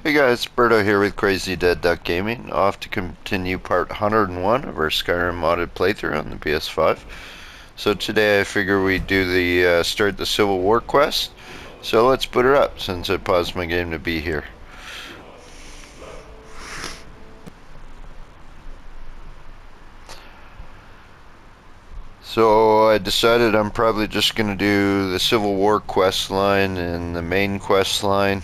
Hey guys, Berto here with Crazy Dead Duck Gaming, off to continue part 101 of our Skyrim modded playthrough on the PS5. So today I figure we do the start the Civil War quest. So let's put her up since I paused my game to be here. So I decided I'm probably just going to do the Civil War quest line and the main quest line.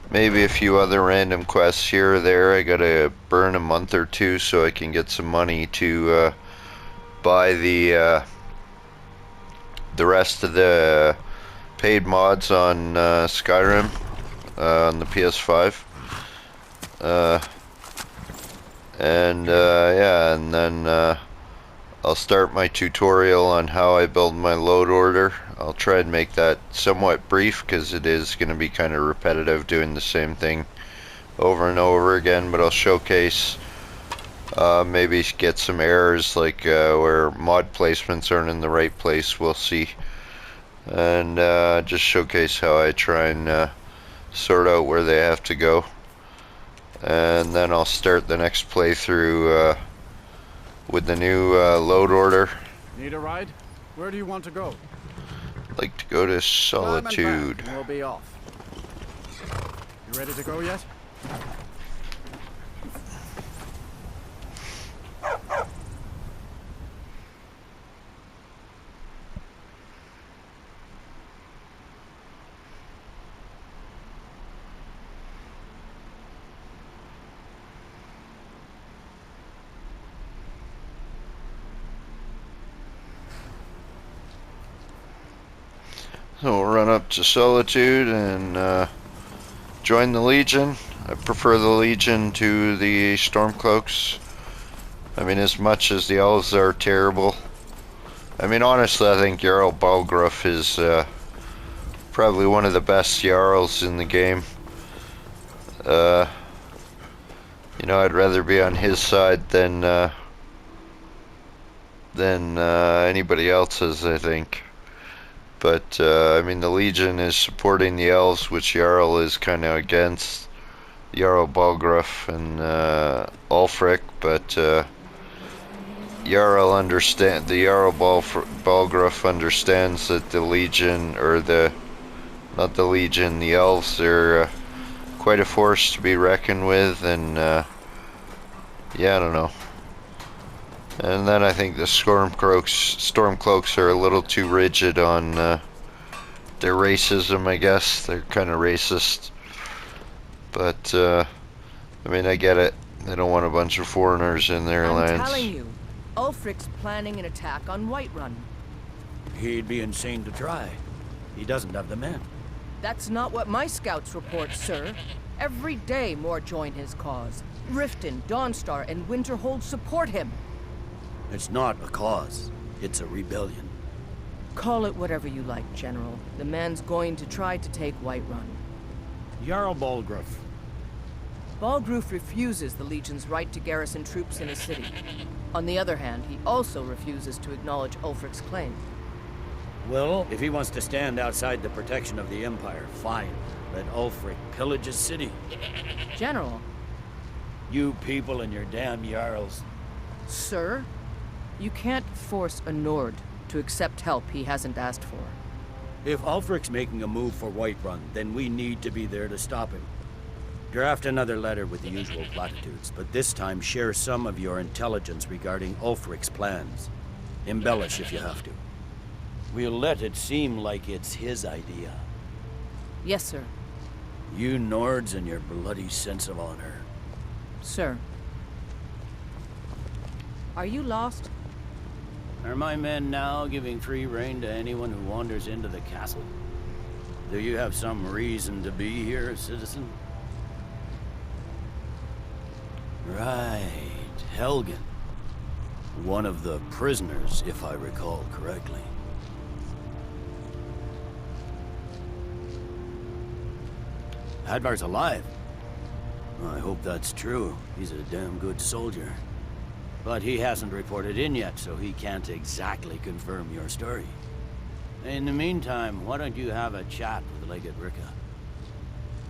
Maybe a few other random quests here or there. I gotta burn a month or two so I can get some money to buy the rest of the paid mods on Skyrim on the PS5. Uh, yeah, and then I'll start my tutorial on how I build my load order. I'll try and make that somewhat brief because it is going to be kind of repetitive doing the same thing over and over again, but I'll showcase maybe get some errors like where mod placements aren't in the right place, we'll see, and just showcase how I try and sort out where they have to go, and then I'll start the next playthrough with the new load order. Need a ride? Where do you want to go? I'd like to go to Solitude. We'll be off. You ready to go yet? So we'll run up to Solitude and join the Legion. I prefer the Legion to the Stormcloaks. I mean, as much as the Elves are terrible. I mean, honestly, I think Jarl Balgruuf is probably one of the best Jarls in the game. You know, I'd rather be on his side than anybody else's, I think. But, I mean, the Legion is supporting the Elves, which Jarl is kind of against. Jarl Balgruuf and Ulfric, but the Jarl Balgruuf understands that the Legion, or not the Legion, the Elves are quite a force to be reckoned with, and yeah, I don't know. And then I think the Stormcloaks are a little too rigid on their racism, I guess. They're kind of racist. But, I mean, I get it. They don't want a bunch of foreigners in their lands. I'm telling you, Ulfric's planning an attack on Whiterun. He'd be insane to try. He doesn't have the men. That's not what my scouts report, sir. Every day more join his cause. Riften, Dawnstar, and Winterhold support him. It's not a cause. It's a rebellion. Call it whatever you like, General. The man's going to try to take Whiterun. Jarl Balgruuf. Balgruuf refuses the Legion's right to garrison troops in a city. On the other hand, he also refuses to acknowledge Ulfric's claim. Well, if he wants to stand outside the protection of the Empire, fine. Let Ulfric pillage his city. General. You people and your damn Jarls. Sir? You can't force a Nord to accept help he hasn't asked for. If Ulfric's making a move for Whiterun, then we need to be there to stop him. Draft another letter with the usual platitudes, but this time share some of your intelligence regarding Ulfric's plans. Embellish if you have to. We'll let it seem like it's his idea. Yes, sir. You Nords and your bloody sense of honor. Sir. Are you lost? Are my men now giving free rein to anyone who wanders into the castle? Do you have some reason to be here, citizen? Right, Helgen. One of the prisoners, if I recall correctly. Hadvar's alive. I hope that's true. He's a damn good soldier. But he hasn't reported in yet, so he can't exactly confirm your story. In the meantime, why don't you have a chat with Legate Ricka?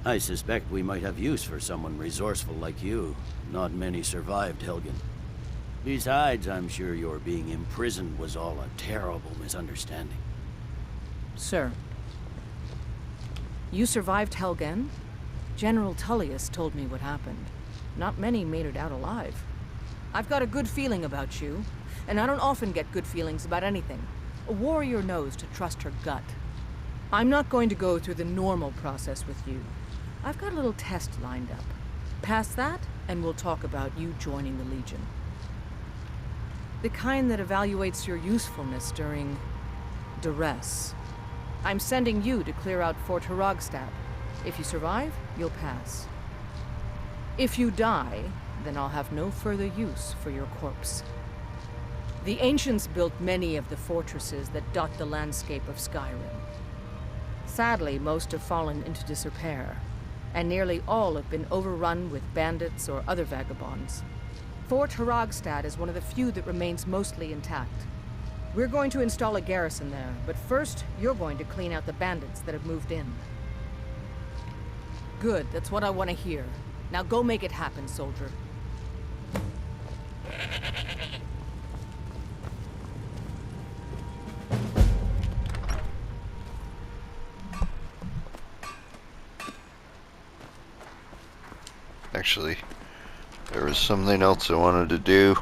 I suspect we might have use for someone resourceful like you. Not many survived, Helgen. Besides, I'm sure your being imprisoned was all a terrible misunderstanding. Sir. You survived Helgen? General Tullius told me what happened. Not many made it out alive. I've got a good feeling about you, and I don't often get good feelings about anything. A warrior knows to trust her gut. I'm not going to go through the normal process with you. I've got a little test lined up. Pass that, and we'll talk about you joining the Legion. The kind that evaluates your usefulness during duress. I'm sending you to clear out Fort Herogstad. If you survive, you'll pass. If you die, then I'll have no further use for your corpse. The ancients built many of the fortresses that dot the landscape of Skyrim. Sadly, most have fallen into disrepair, and nearly all have been overrun with bandits or other vagabonds. Fort Herogstad is one of the few that remains mostly intact. We're going to install a garrison there, but first, you're going to clean out the bandits that have moved in. Good, that's what I want to hear. Now go make it happen, soldier. Actually, there was something else I wanted to do.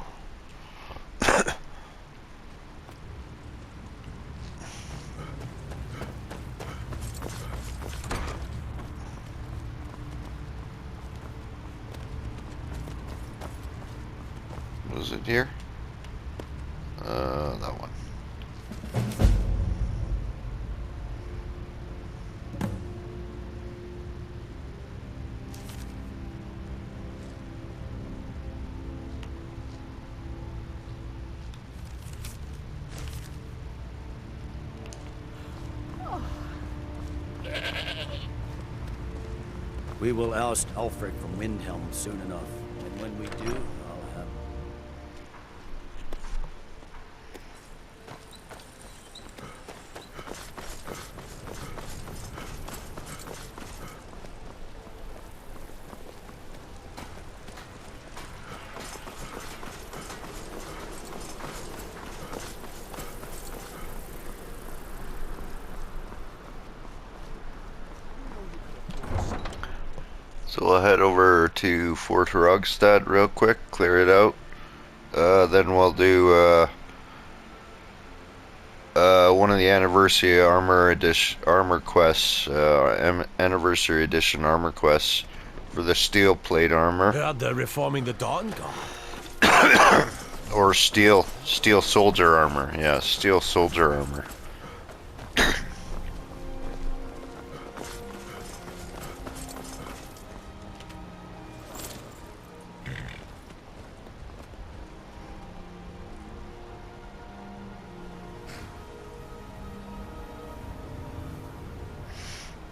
Was it here? That one. We will oust Ulfric from Windhelm soon enough, and when we do, I'll have... So we'll head over to Fort Herogstad real quick, clear it out. Then we'll do one of the anniversary armor quests, anniversary edition armor quests for the steel plate armor. Heard they're reforming the Dawn Guard. Or steel soldier armor. Yeah, steel soldier armor.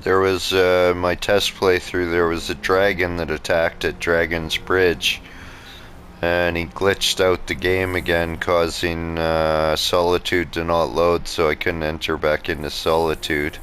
There was, my test playthrough, there was a dragon that attacked at Dragon's Bridge. And he glitched out the game again, causing Solitude to not load, so I couldn't enter back into Solitude.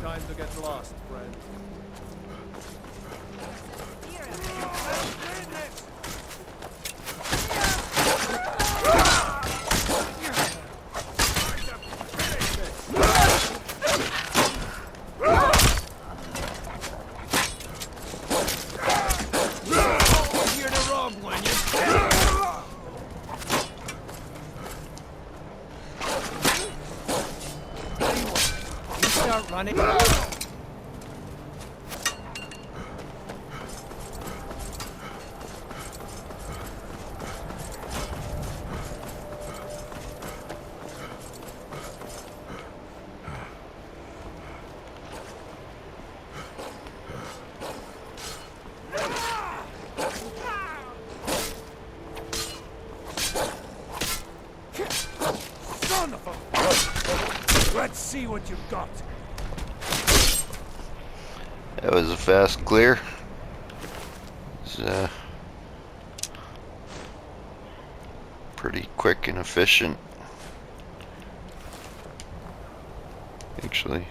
Time to get lost, friend. You're the wrong one, you... start running. Son of a... Let's see what you've got. That was a fast clear. It's pretty quick and efficient, actually.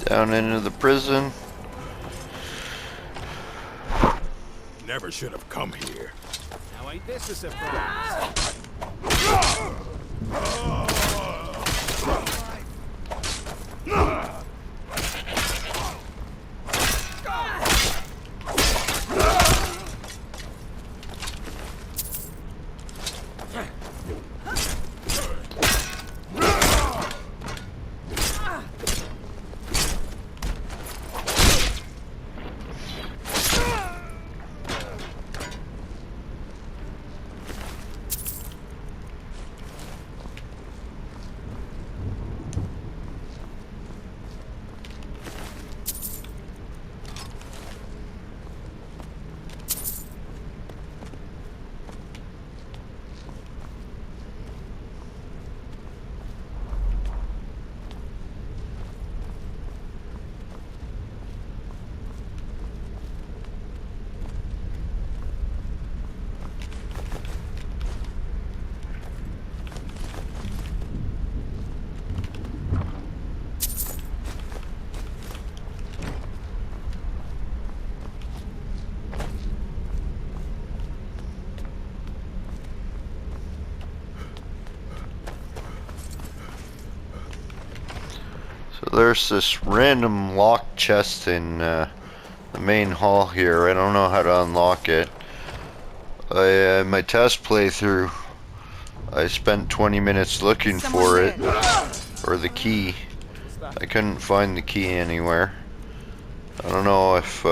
Down into the prison. Never should have come here. Now ain't this a surprise? So there's this random locked chest in the main hall here. I don't know how to unlock it. My test playthrough, I spent 20 minutes looking for it, or the key. I couldn't find the key anywhere. I don't know if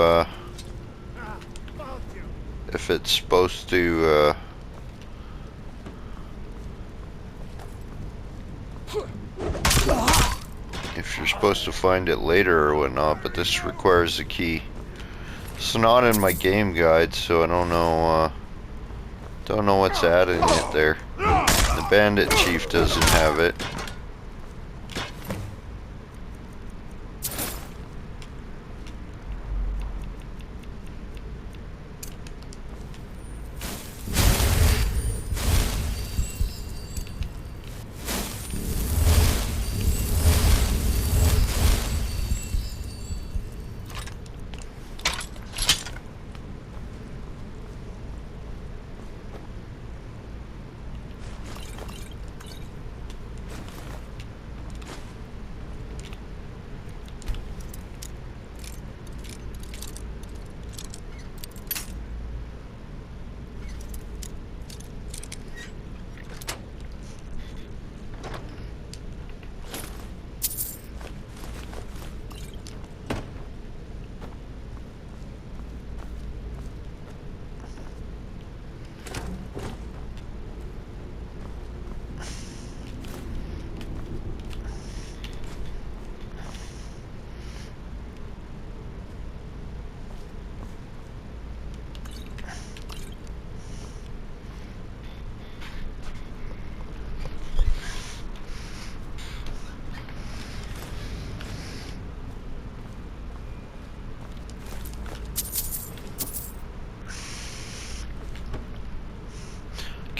it's supposed to if you're supposed to find it later or whatnot, but this requires a key. It's not in my game guide, so I don't know what's adding it there. The bandit chief doesn't have it.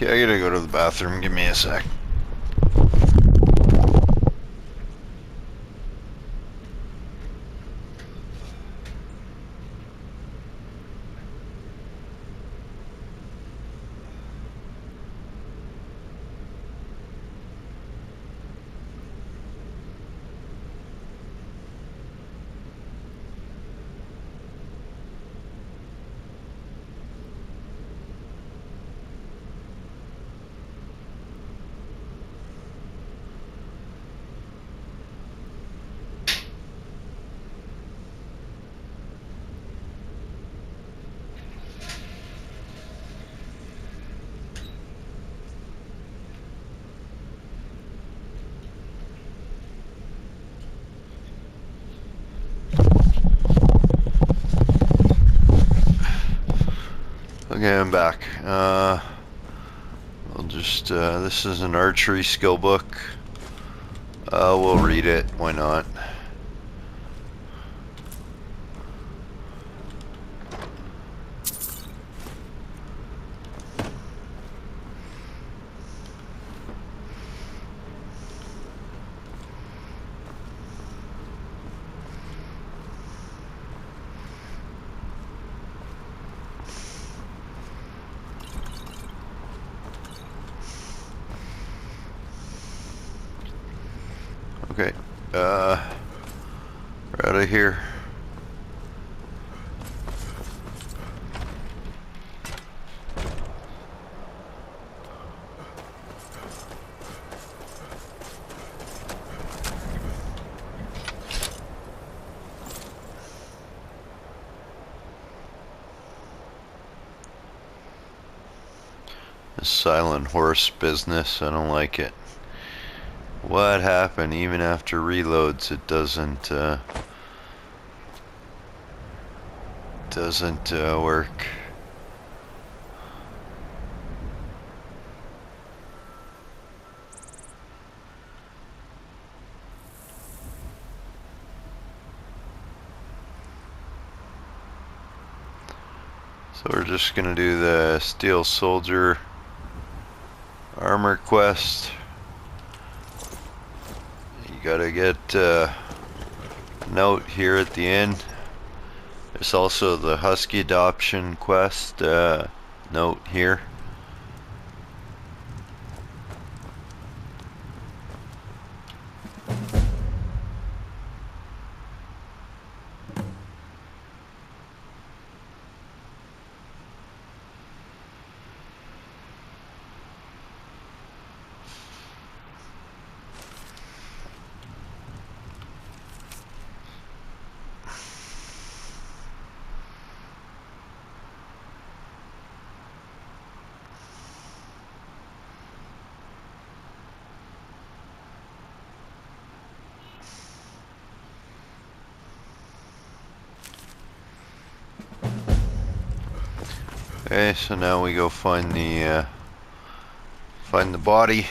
Okay, I gotta go to the bathroom. Give me a sec. Okay, I'm back. I'll just, this is an archery skill book. We'll read it, why not? Okay, we're out of here. This silent horse business, I don't like it. What happened? Even after reloads, it doesn't work. So we're just gonna do the Steel Soldier armor quest. You gotta get a note here at the end. There's also the Husky adoption quest note here. Okay, so now we go find the body.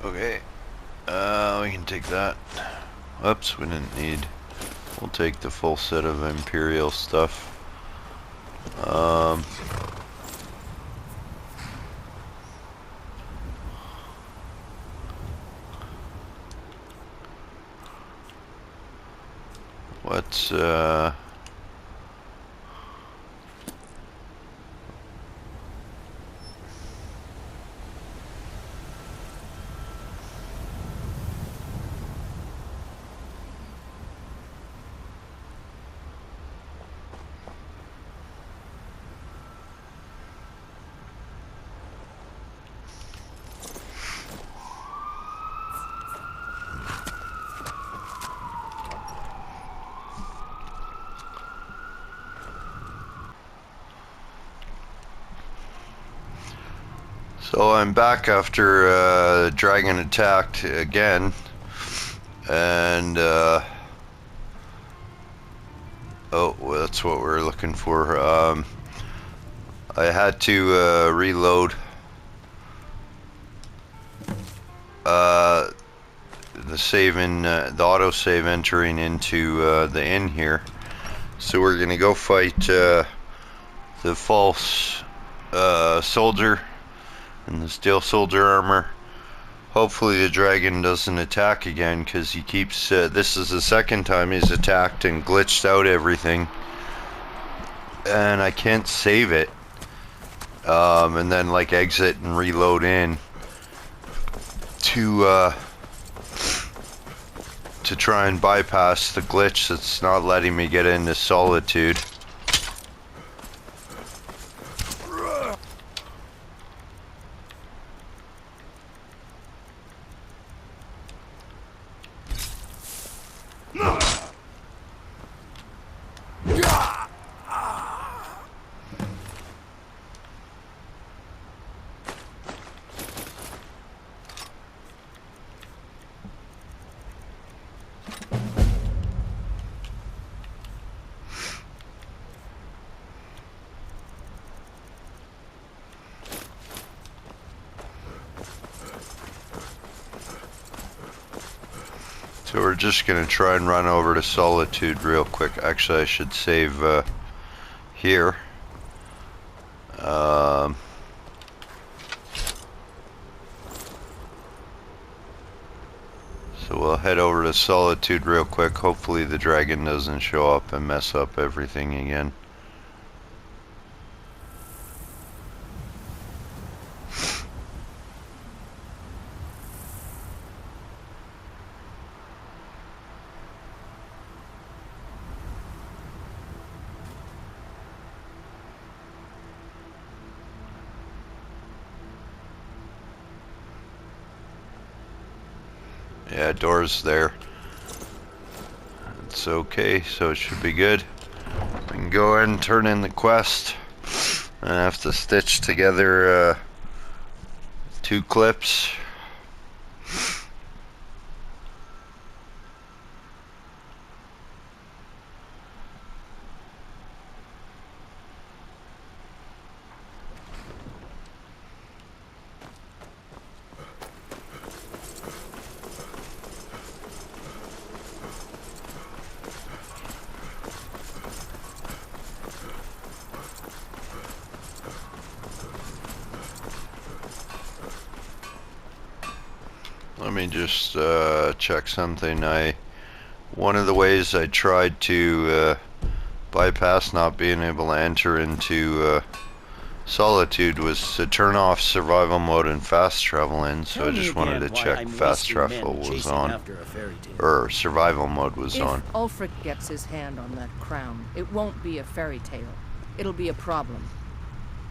Okay, we can take that. Whoops, we didn't need. We'll take the full set of Imperial stuff. What's So I'm back after dragon attacked again, and oh, well, that's what we're looking for. I had to reload the autosave entering into the inn here. So we're gonna go fight the false soldier in the steel soldier armor. Hopefully the dragon doesn't attack again, because he keeps this is the second time he's attacked and glitched out everything, and I can't save it and then like exit and reload in to try and bypass the glitch that's not letting me get into Solitude. So we're just gonna try and run over to Solitude real quick. Actually, I should save here. So we'll head over to Solitude real quick. Hopefully the dragon doesn't show up and mess up everything again. Yeah, door's there. It's okay, so it should be good. We can go ahead and turn in the quest. I have to stitch together 2 clips. Let me just check something. One of the ways I tried to bypass not being able to enter into Solitude was to turn off survival mode and fast travel in, so I just wanted to check fast travel was on, or survival mode was on. If Ulfric gets his hand on that crown, it won't be a fairy tale. It'll be a problem.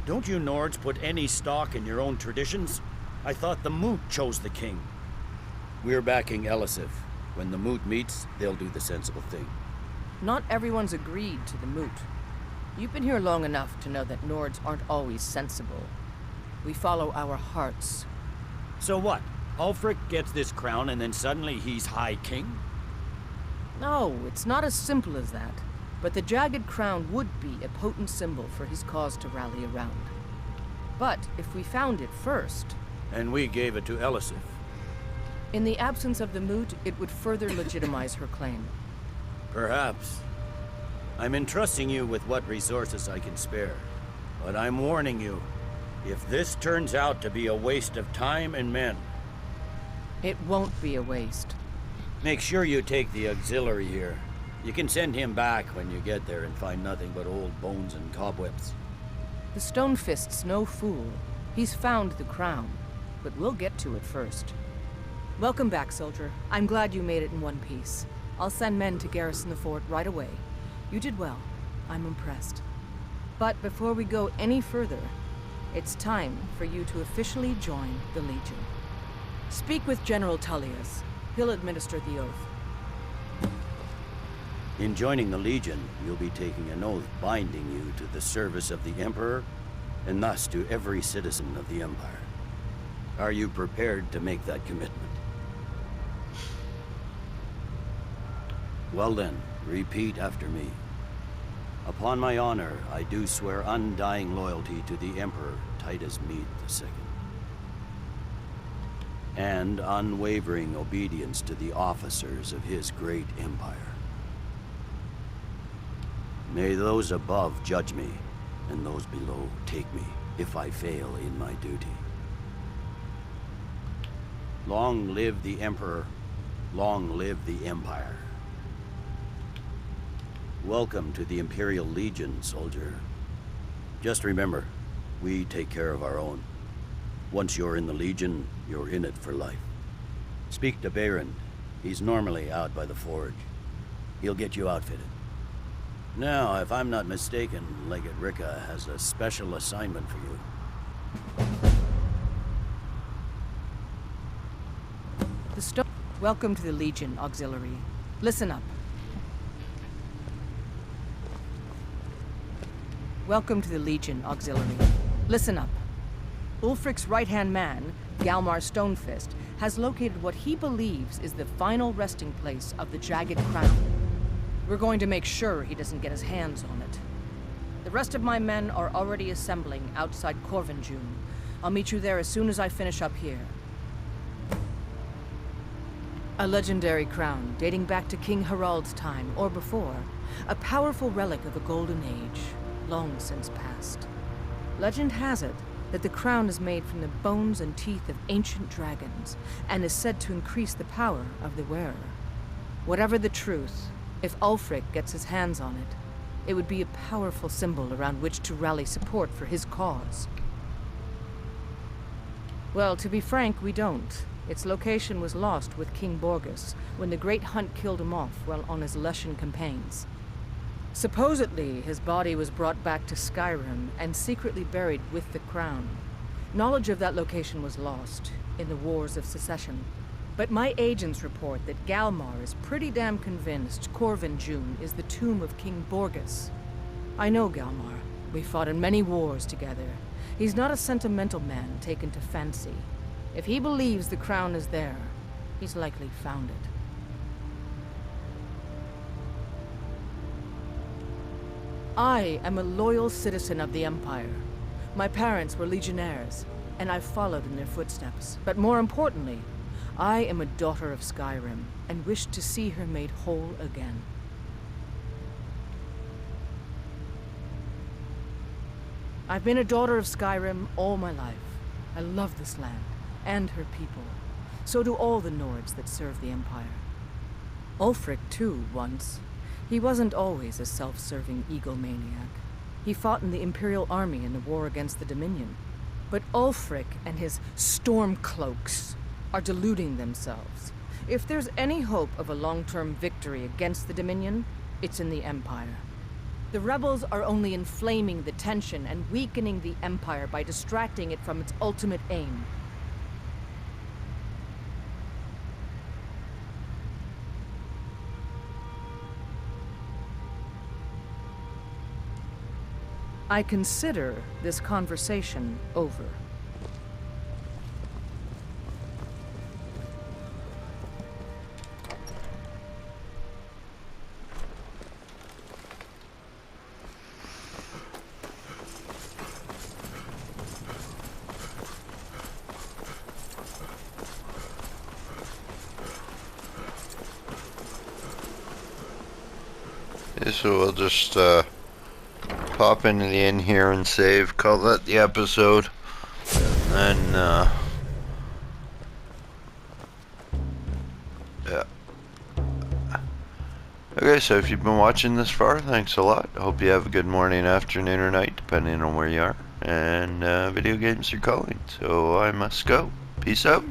Don't you Nords put any stock in your own traditions? I thought the Moot chose the king. We're backing Elisif. When the Moot meets, they'll do the sensible thing. Not everyone's agreed to the Moot. You've been here long enough to know that Nords aren't always sensible. We follow our hearts. So what? Ulfric gets this crown and then suddenly he's High King? No, it's not as simple as that. But the jagged crown would be a potent symbol for his cause to rally around. But if we found it first... And we gave it to Elisif. In the absence of the Moot, it would further legitimize her claim. Perhaps. I'm entrusting you with what resources I can spare. But I'm warning you, if this turns out to be a waste of time and men... It won't be a waste. Make sure you take the auxiliary here. You can send him back when you get there and find nothing but old bones and cobwebs. The Stonefist's no fool. He's found the crown. But we'll get to it first. Welcome back, soldier. I'm glad you made it in one piece. I'll send men to garrison the fort right away. You did well. I'm impressed. But before we go any further, it's time for you to officially join the Legion. Speak with General Tullius. He'll administer the oath. In joining the Legion, you'll be taking an oath binding you to the service of the Emperor, and thus to every citizen of the Empire. Are you prepared to make that commitment? Well then, repeat after me. Upon my honor, I do swear undying loyalty to the Emperor Titus Mede II. And unwavering obedience to the officers of his great empire. May those above judge me, and those below take me, if I fail in my duty. Long live the Emperor, long live the Empire. Welcome to the Imperial Legion, soldier. Just remember, we take care of our own. Once you're in the Legion, you're in it for life. Speak to Behrend. He's normally out by the forge. He'll get you outfitted. Now, if I'm not mistaken, Legate Ricka has a special assignment for you. Welcome to the Legion, Auxiliary. Listen up. Welcome to the Legion, Auxiliary. Listen up. Ulfric's right-hand man, Galmar Stonefist, has located what he believes is the final resting place of the Jagged Crown. We're going to make sure he doesn't get his hands on it. The rest of my men are already assembling outside Corvinjune. I'll meet you there as soon as I finish up here. A legendary crown dating back to King Harald's time, or before. A powerful relic of a golden age, long since past. Legend has it that the crown is made from the bones and teeth of ancient dragons, and is said to increase the power of the wearer. Whatever the truth, if Ulfric gets his hands on it, it would be a powerful symbol around which to rally support for his cause. Well, to be frank, we don't. Its location was lost with King Borgus when the Great Hunt killed him off while on his Lushan campaigns. Supposedly, his body was brought back to Skyrim and secretly buried with the crown. Knowledge of that location was lost in the Wars of Secession. But my agents report that Galmar is pretty damn convinced Corvinjune is the tomb of King Borgus. I know Galmar. We fought in many wars together. He's not a sentimental man taken to fancy. If he believes the crown is there, he's likely found it. I am a loyal citizen of the Empire. My parents were legionnaires, and I've followed in their footsteps. But more importantly, I am a daughter of Skyrim, and wish to see her made whole again. I've been a daughter of Skyrim all my life. I love this land, and her people. So do all the Nords that serve the Empire. Ulfric, too, once. He wasn't always a self-serving egomaniac. He fought in the Imperial army in the war against the Dominion. But Ulfric and his Stormcloaks are deluding themselves. If there's any hope of a long-term victory against the Dominion, it's in the Empire. The rebels are only inflaming the tension and weakening the Empire by distracting it from its ultimate aim. I consider this conversation over. Okay, so we'll just pop into the inn here and save, call that the episode, and then yeah. Okay, so if you've been watching this far, thanks a lot. I hope you have a good morning, afternoon, or night, depending on where you are, and video games are calling, so I must go. Peace out.